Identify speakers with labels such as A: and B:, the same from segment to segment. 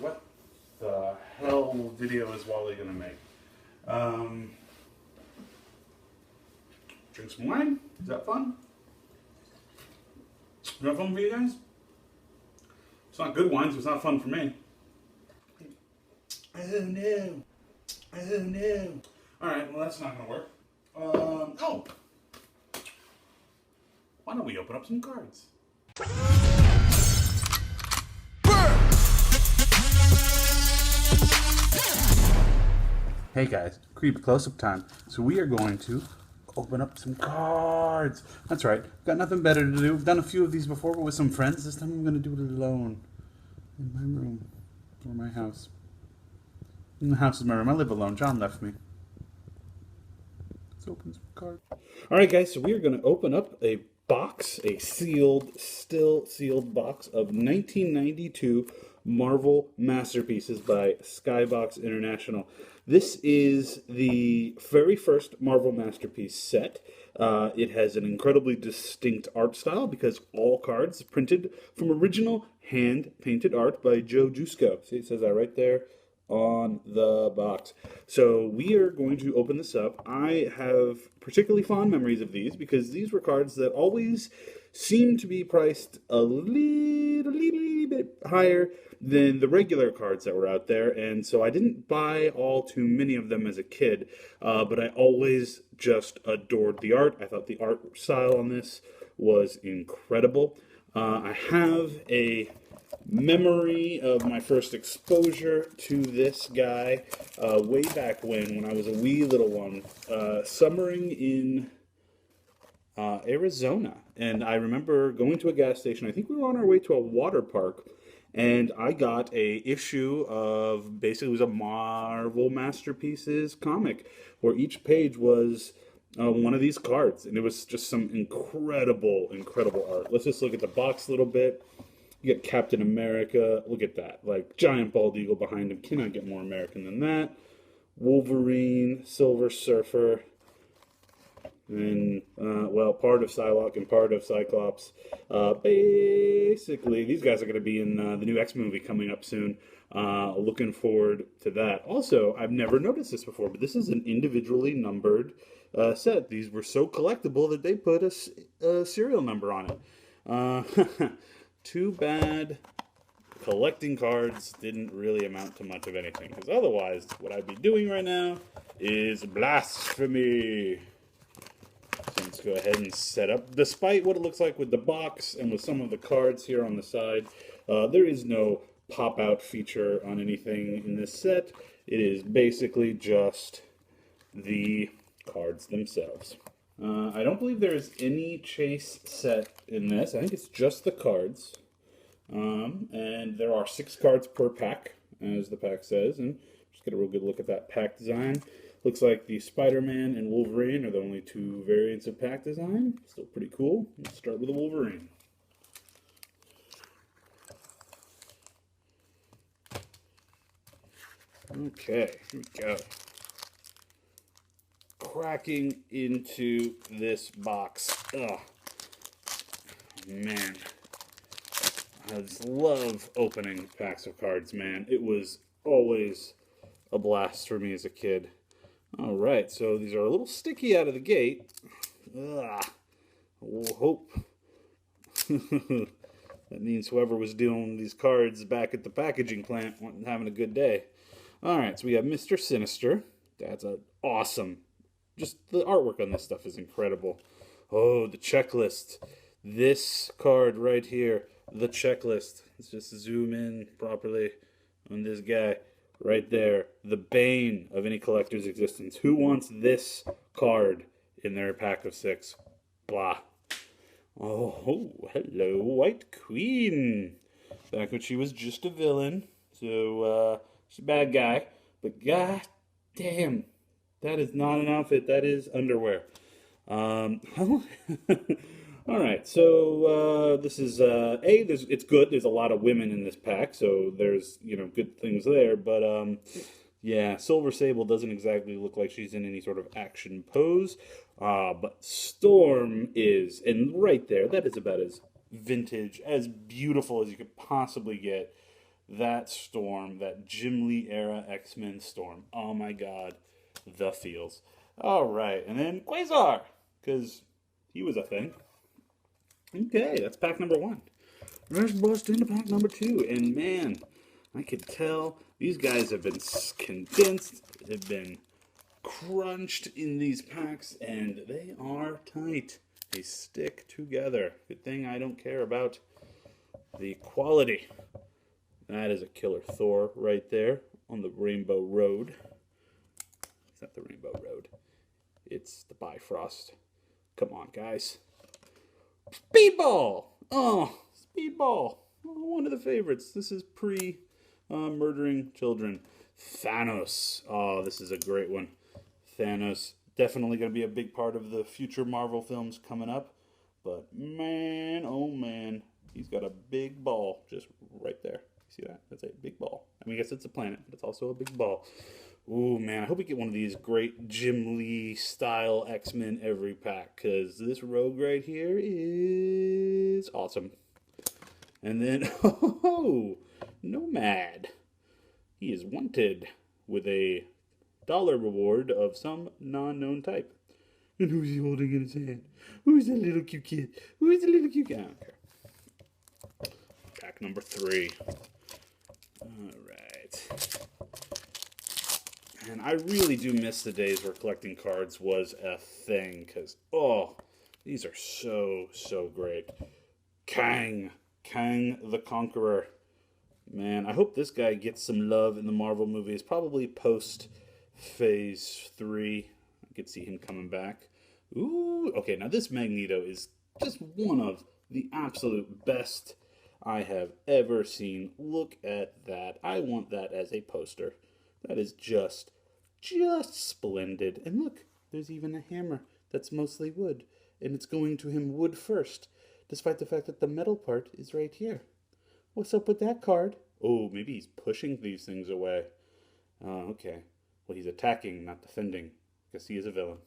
A: What the hell video is WallE gonna make? Drink some wine? Is that fun? Is that fun for you guys? It's not good wine, so it's not fun for me. Oh no. Oh no. Alright, well that's not gonna work. Oh! Why don't we open up some cards? Hey guys, creep close-up time. So we are going to open up some cards. That's right, got nothing better to do. We've done a few of these before, but with some friends. This time I'm going to do it alone. In my room. Or my house. And the house is my room. I live alone. John left me. Let's open some cards. Alright guys, so we are going to open up a box, a sealed, still sealed box of 1992 Marvel Masterpieces by Skybox International. This is the very first Marvel Masterpiece set. It has an incredibly distinct art style because all cards printed from original hand-painted art by Joe Jusko. See, it says that right there on the box. So we are going to open this up. I have particularly fond memories of these because these were cards that always seemed to be priced a little bit higher than the regular cards that were out there, and so I didn't buy all too many of them as a kid, but I always just adored the art. I thought the art style on this was incredible. I have a memory of my first exposure to this guy way back when I was a wee little one, summering in Arizona. And I remember going to a gas station. I think we were on our way to a water park, and I got a issue of, basically it was a Marvel Masterpieces comic, where each page was one of these cards, and it was just some incredible art. Let's just look at the box a little bit. You get Captain America. Look at that. Like, giant bald eagle behind him. Cannot get more American than that. Wolverine, Silver Surfer, and, well, part of Psylocke and part of Cyclops. Basically, these guys are going to be in the new X movie coming up soon. Looking forward to that. Also, I've never noticed this before, but this is an individually numbered set. These were so collectible that they put a serial number on it. Too bad collecting cards didn't really amount to much of anything, because otherwise, what I'd be doing right now is blasphemy. So let's go ahead and set up. Despite what it looks like with the box and with some of the cards here on the side, there is no pop-out feature on anything in this set. It is basically just the cards themselves. I don't believe there is any chase set in this. I think it's just the cards. And there are 6 cards per pack, as the pack says. And just get a real good look at that pack design. Looks like the Spider-Man and Wolverine are the only 2 variants of pack design. Still pretty cool. Let's start with the Wolverine. Okay, here we go. Cracking into this box. Ugh. Man. I just love opening packs of cards, man. It was always a blast for me as a kid. Alright, so these are a little sticky out of the gate. Ugh. We'll hope that means whoever was doing these cards back at the packaging plant wasn't having a good day. Alright, so we have Mr. Sinister. That's awesome. Just the artwork on this stuff is incredible. Oh, the checklist. This card right here, the checklist. Let's just zoom in properly on this guy right there. The bane of any collector's existence. Who wants this card in their pack of 6? Blah. Oh, hello, White Queen. Back when she was just a villain. So, she's a bad guy. But god damn. That is not an outfit. That is underwear. Alright, so this is, it's good. There's a lot of women in this pack, so there's, good things there. But, yeah, Silver Sable doesn't exactly look like she's in any sort of action pose. But Storm is, and right there, that is about as vintage, as beautiful as you could possibly get. that Storm, that Jim Lee era X-Men Storm. Oh my god, the feels. All right, and then Quasar, because he was a thing. Okay, that's pack number 1. Let's bust into pack number 2, and man, I could tell these guys have been condensed, have been crunched in these packs, and they are tight. They stick together. Good thing I don't care about the quality. That is a killer Thor right there on the Rainbow Road. It's not the Rainbow Road. It's the Bifrost. Come on, guys. Speedball! Oh, Speedball. One of the favorites. This is pre-murdering children. Thanos. Oh, this is a great one. Thanos. Definitely going to be a big part of the future Marvel films coming up. But man, oh man, he's got a big ball just right there. See that? That's a big ball. I mean, I guess it's a planet, but it's also a big ball. Ooh, man, I hope we get one of these great Jim Lee style X-Men every pack, because this Rogue right here is awesome. And then, oh, Nomad. He is wanted with a dollar reward of some non-known type. And who's he holding in his hand? Who's that little cute kid? Who's the little cute kid? I don't care. Pack number 3. Alright. And I really do miss the days where collecting cards was a thing, because, oh, these are so, so great. Kang the Conqueror. Man, I hope this guy gets some love in the Marvel movies, probably post Phase 3. I could see him coming back. Ooh, okay, now this Magneto is just one of the absolute best I have ever seen. Look at that. I want that as a poster. That is just splendid. And look, there's even a hammer that's mostly wood, and it's going to him wood first, despite the fact that the metal part is right here. What's up with that card? Oh, maybe he's pushing these things away. Okay. Well, he's attacking, not defending, because he is a villain.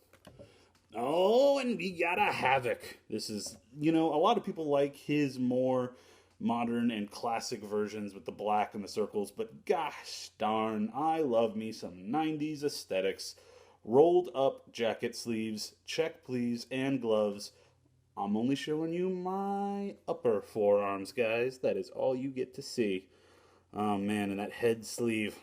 A: Oh, and we got a Havoc. This is, you know, a lot of people like his more modern and classic versions with the black and the circles, but gosh darn, I love me some 90s aesthetics. Rolled up jacket sleeves, check please, and gloves. I'm only showing you my upper forearms, guys. That is all you get to see. Oh man, and that head sleeve.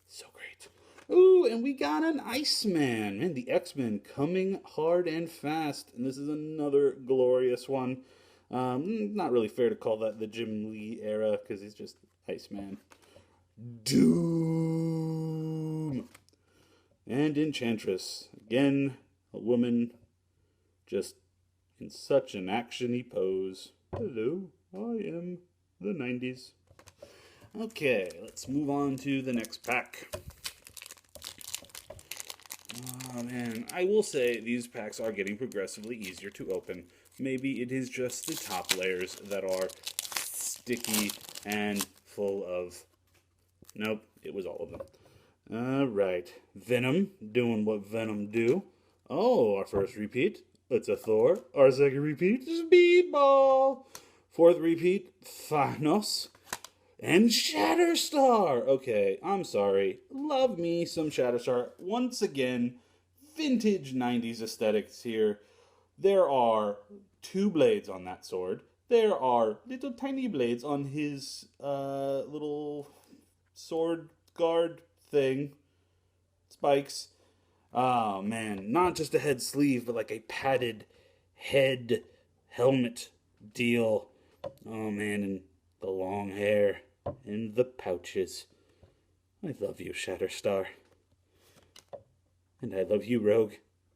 A: So great. Ooh, and we got an Iceman. Man, the X-Men coming hard and fast. And this is another glorious one. Not really fair to call that the Jim Lee era, because he's just Iceman. Doom! And Enchantress. Again, a woman just in such an actiony pose. Hello, I am the 90s. Okay, let's move on to the next pack. Oh man, I will say these packs are getting progressively easier to open. Maybe it is just the top layers that are sticky and full of... Nope, it was all of them. Alright, Venom, doing what Venom do. Oh, our first repeat, it's a Thor. Our second repeat, Speedball. Fourth repeat, Thanos. And Shatterstar! Okay, I'm sorry. Love me some Shatterstar. Once again, vintage 90s aesthetics here. There are 2 blades on that sword. There are little tiny blades on his little sword guard thing. Spikes. Oh man, not just a head sleeve, but like a padded head helmet deal. Oh man, and the long hair and the pouches. I love you, Shatterstar. And I love you, Rogue.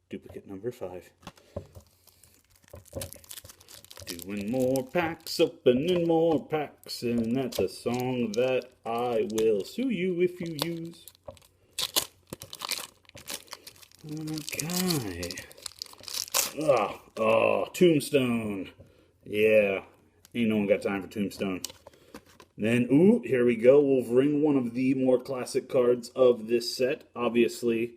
A: Duplicate number 5. Doing more packs, opening more packs, and that's a song that I will sue you if you use. Okay. Oh, Tombstone. Yeah, ain't no one got time for Tombstone. Then, ooh, here we go. Wolverine, one of the more classic cards of this set. Obviously,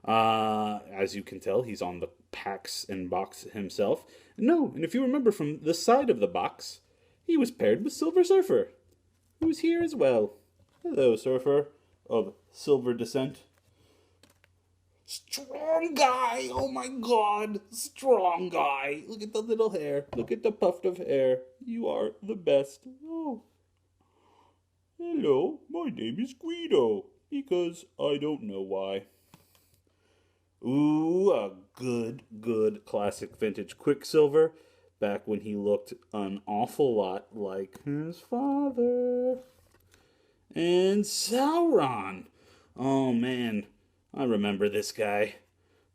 A: as you can tell, he's on the packs and box himself. No, and if you remember from the side of the box, he was paired with Silver Surfer. who's here as well. Hello, Surfer of silver descent. Strong guy! Oh my god! Strong guy! Look at the little hair. Look at the puffed of hair. You are the best. Oh. Hello, my name is Guido. Because I don't know why. Ooh, a good classic vintage Quicksilver. Back when he looked an awful lot like his father. And Sauron. Oh man, I remember this guy.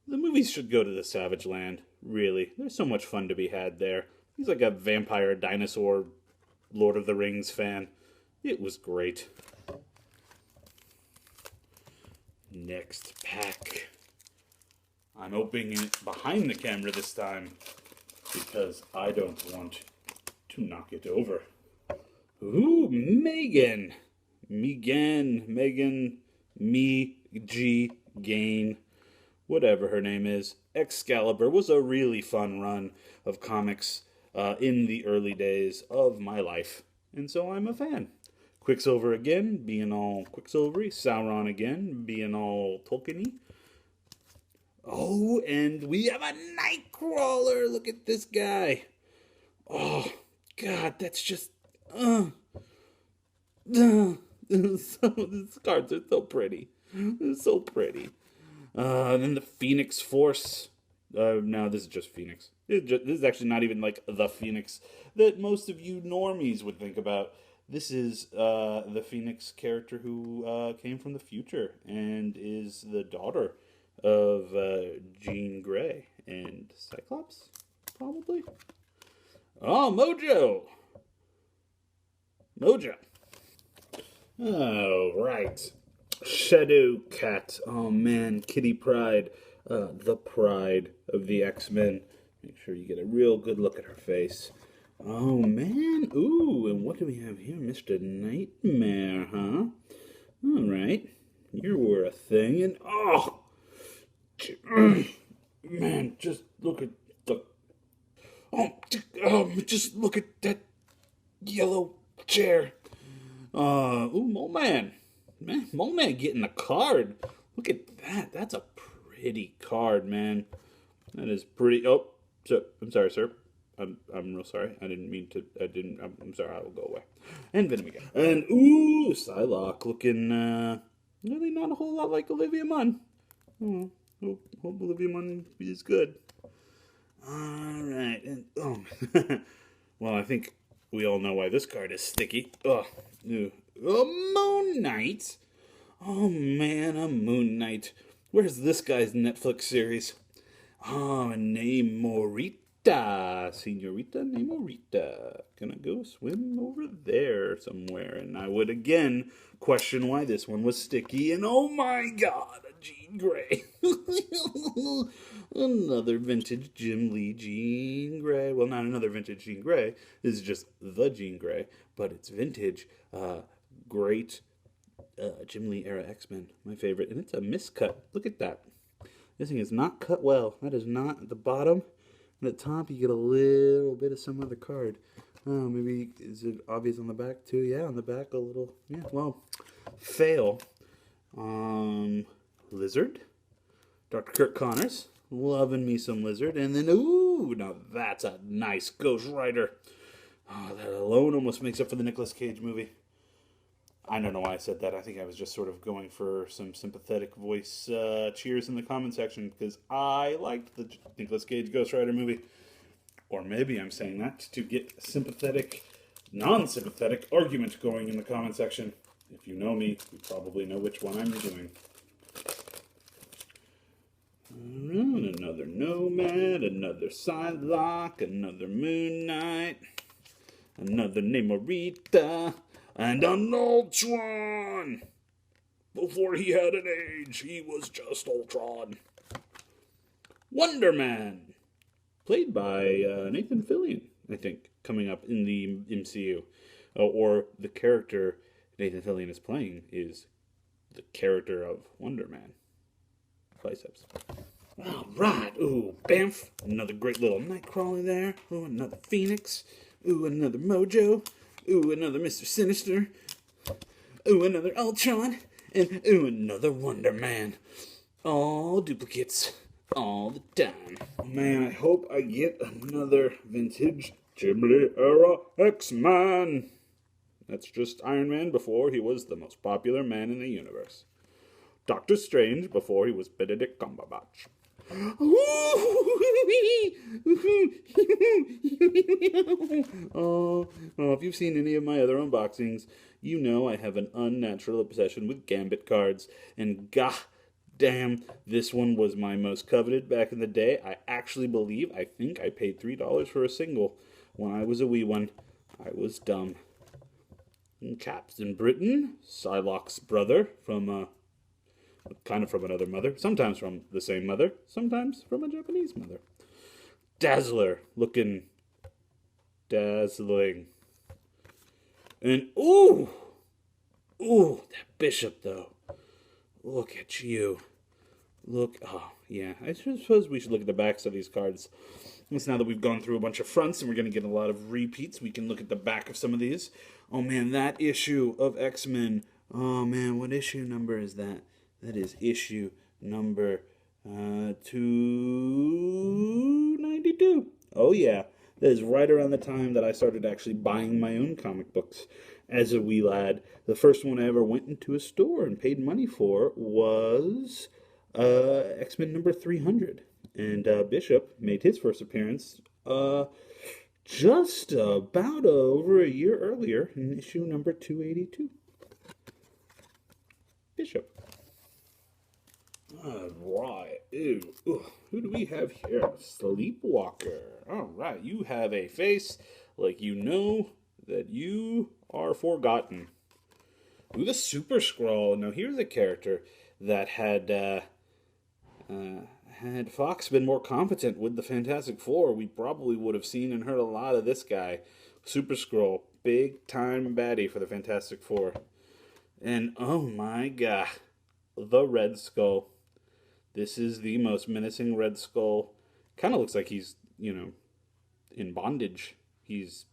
A: The movies should go to the Savage Land, really. There's so much fun to be had there. He's like a vampire, dinosaur, Lord of the Rings fan. It was great. Next pack. I'm opening it behind the camera this time because I don't want to knock it over. Ooh, Megan, Gain, whatever her name is. Excalibur was a really fun run of comics in the early days of my life, and so I'm a fan. Quicksilver again, being all Quicksilvery. Sauron again, being all Tolkien-y. Oh, and we have a Nightcrawler. Look at this guy. Oh, God, that's just... These cards are so pretty. They're so pretty. And then the Phoenix Force. No, this is just Phoenix. This is actually not even like the Phoenix that most of you normies would think about. This is the Phoenix character who came from the future and is the daughter of Jean Grey and Cyclops, probably. Oh, Mojo. Oh, right. Shadow Cat. Oh, man. Kitty Pryde. The pride of the X-Men. Make sure you get a real good look at her face. Oh, man. Ooh, and what do we have here? Mr. Nightmare, huh? All right. You were a thing, and oh! Man, just look at the... just look at that yellow chair. Ooh, Mole Man. Man, Mole Man getting a card. Look at that. That's a pretty card, man. That is pretty... Oh, so, I'm sorry, sir. I'm real sorry. I didn't mean to... I'm sorry. I will go away. And Venom again. And, ooh, Psylocke looking, really not a whole lot like Olivia Munn. Oh, hope Olivia Munn is good. Alright. And, oh, well, I think we all know why this card is sticky. Oh, Moon Knight. Oh, man, a Moon Knight. Where's this guy's Netflix series? Oh, Namorita. Senorita Namorita. Gonna go swim over there somewhere. And I would again question why this one was sticky. And oh my god, a Jean Grey. Another vintage Jim Lee Jean Grey. Well, not another vintage Jean Grey. This is just the Jean Grey. But it's vintage. Great Jim Lee era X-Men. My favorite. And it's a miscut. Look at that. This thing is not cut well. That is not at the bottom. And at the top, you get a little bit of some other card. Oh, maybe, is it obvious on the back too? Yeah, on the back a little. Yeah, well, fail. Lizard. Dr. Kirk Connors. Loving me some Lizard. And then, ooh, now that's a nice Ghost Rider. Oh, that alone almost makes up for the Nicolas Cage movie. I don't know why I said that. I think I was just sort of going for some sympathetic voice cheers in the comment section because I liked the Nicolas Cage Ghost Rider movie. Or maybe I'm saying that to get sympathetic, non-sympathetic argument going in the comment section. If you know me, you probably know which one I'm doing. Another Nomad, another Psylocke, another Moon Knight, another Namorita. And an Ultron! Before he had an age, he was just Ultron. Wonder Man! Played by Nathan Fillion, I think, coming up in the MCU. Or the character Nathan Fillion is playing is the character of Wonder Man. Biceps. All right. Ooh, Bamf. Another great little Nightcrawler there. Ooh, another Phoenix. Ooh, another Mojo. Ooh, another Mr. Sinister. Ooh, another Ultron. And ooh, another Wonder Man. All duplicates. All the time. Man, I hope I get another vintage Ghibli era X-Men. That's just Iron Man before he was the most popular man in the universe. Doctor Strange before he was Benedict Cumberbatch. Oh, if you've seen any of my other unboxings, you know I have an unnatural obsession with Gambit cards. And god damn, this one was my most coveted back in the day. I think I paid $3 for a single when I was a wee one. I was dumb. Captain Britain, Psylocke's brother from kind of from another mother, sometimes from the same mother, sometimes from a Japanese mother. Dazzler, looking dazzling. And that Bishop though. Look at you. Oh yeah, I suppose we should look at the backs of these cards. Now that we've gone through a bunch of fronts and we're going to get a lot of repeats, we can look at the back of some of these. Oh man, that issue of X-Men. Oh man, what issue number is that? That is issue number 292. Oh yeah, that is right around the time that I started actually buying my own comic books as a wee lad. The first one I ever went into a store and paid money for was X-Men number 300. And Bishop made his first appearance just about over a year earlier in issue number 282. Bishop. Alright. Ooh. Who do we have here? Sleepwalker. Alright, you have a face like you know that you are forgotten. Ooh, the Super Skrull. Now here's a character that had Fox been more competent with the Fantastic Four, we probably would have seen and heard a lot of this guy. Super Skrull, big time baddie for the Fantastic Four. And oh my god, the Red Skull. This is the most menacing Red Skull. Kind of looks like he's, in bondage. He's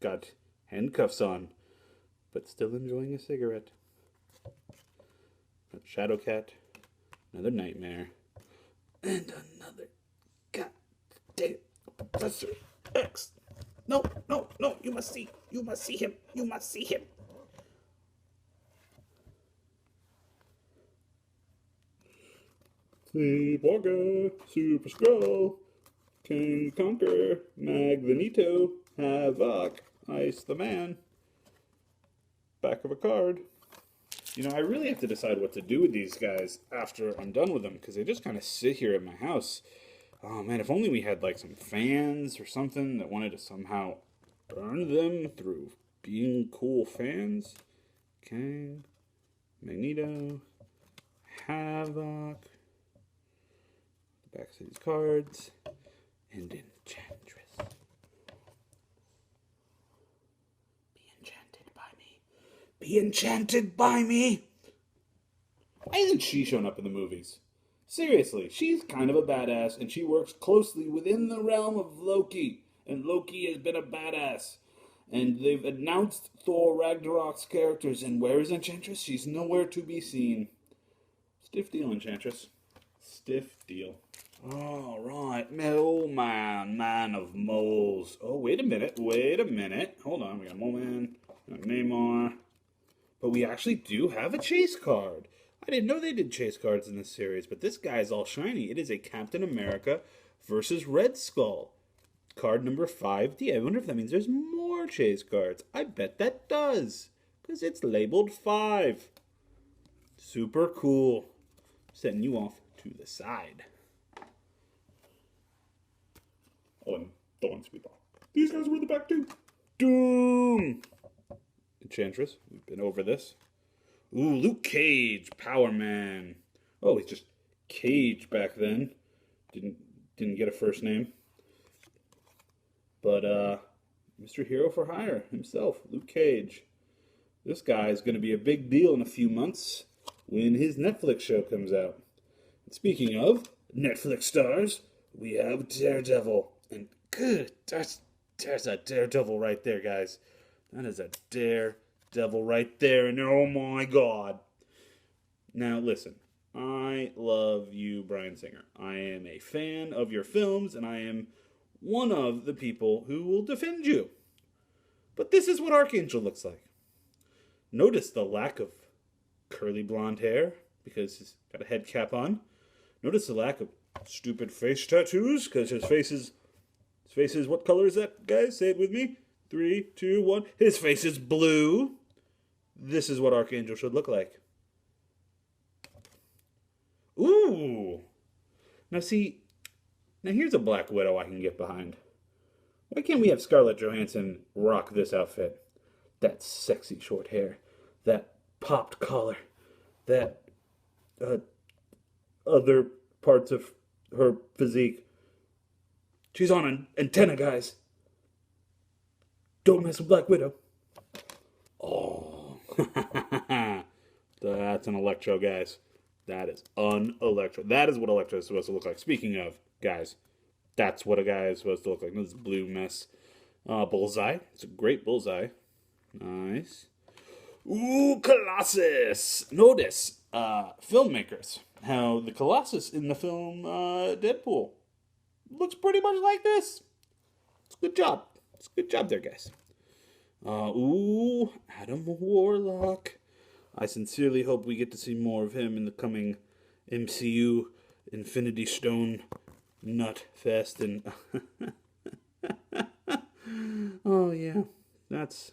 A: got handcuffs on, but still enjoying a cigarette. Shadowcat, another nightmare. And another goddamn Professor X. No, you must see him. Sleepwalker, Super Skrull, King Conqueror, Magneto, Havoc, Ice the Man. Back of a card. I really have to decide what to do with these guys after I'm done with them, because they just kind of sit here at my house. Oh man, if only we had like some fans or something that wanted to somehow burn them through being cool fans. Kang, Magneto, Havoc, the backs of these cards, and Enchantress. Be enchanted by me. Why isn't she showing up in the movies? Seriously, she's kind of a badass, and she works closely within the realm of Loki. And Loki has been a badass. And they've announced Thor Ragnarok's characters, and where is Enchantress? She's nowhere to be seen. Stiff deal, Enchantress. Stiff deal. All right, Mole Man, man of moles. Oh, wait a minute. Hold on, we got Mole Man, Namor. But we actually do have a chase card. I didn't know they did chase cards in this series, but this guy's all shiny. It is a Captain America versus Red Skull. Card number 5D. I wonder if that means there's more chase cards. I bet that does, because it's labeled 5. Super cool. Setting you off to the side. Oh, and the one speedball. These guys were in the back too. Doom! Enchantress, we've been over this. Ooh, Luke Cage, Power Man. Oh, he's just Cage back then. Didn't get a first name. But Mr. Hero for Hire himself, Luke Cage. This guy is going to be a big deal in a few months when his Netflix show comes out. And speaking of Netflix stars, we have Daredevil. And good, there's a Daredevil right there, guys. That is a Daredevil. devil right there, and oh my god. Now listen, I love you, Bryan Singer. I am a fan of your films, and I am one of the people who will defend you. But this is what Archangel looks like. Notice the lack of curly blonde hair, because he's got a head cap on. Notice the lack of stupid face tattoos, because his face is, what color is that, guys? Say it with me. 3, 2, 1. His face is blue. This is what Archangel should look like. Ooh. Now here's a Black Widow I can get behind. Why can't we have Scarlett Johansson rock this outfit? That sexy short hair, that popped collar, that other parts of her physique. She's on an antenna, guys. Don't mess with Black Widow. Oh. That's an Electro, guys. That is un-Electro. That is what Electro is supposed to look like. Speaking of, guys, that's what a guy is supposed to look like. This blue mess. Bullseye. It's a great bullseye. Nice. Ooh, Colossus. Notice, filmmakers, how the Colossus in the film Deadpool looks pretty much like this. It's a good job. It's a good job there, guys. Ooh, Adam Warlock. I sincerely hope we get to see more of him in the coming MCU Infinity Stone Nut Fest. And oh yeah, that's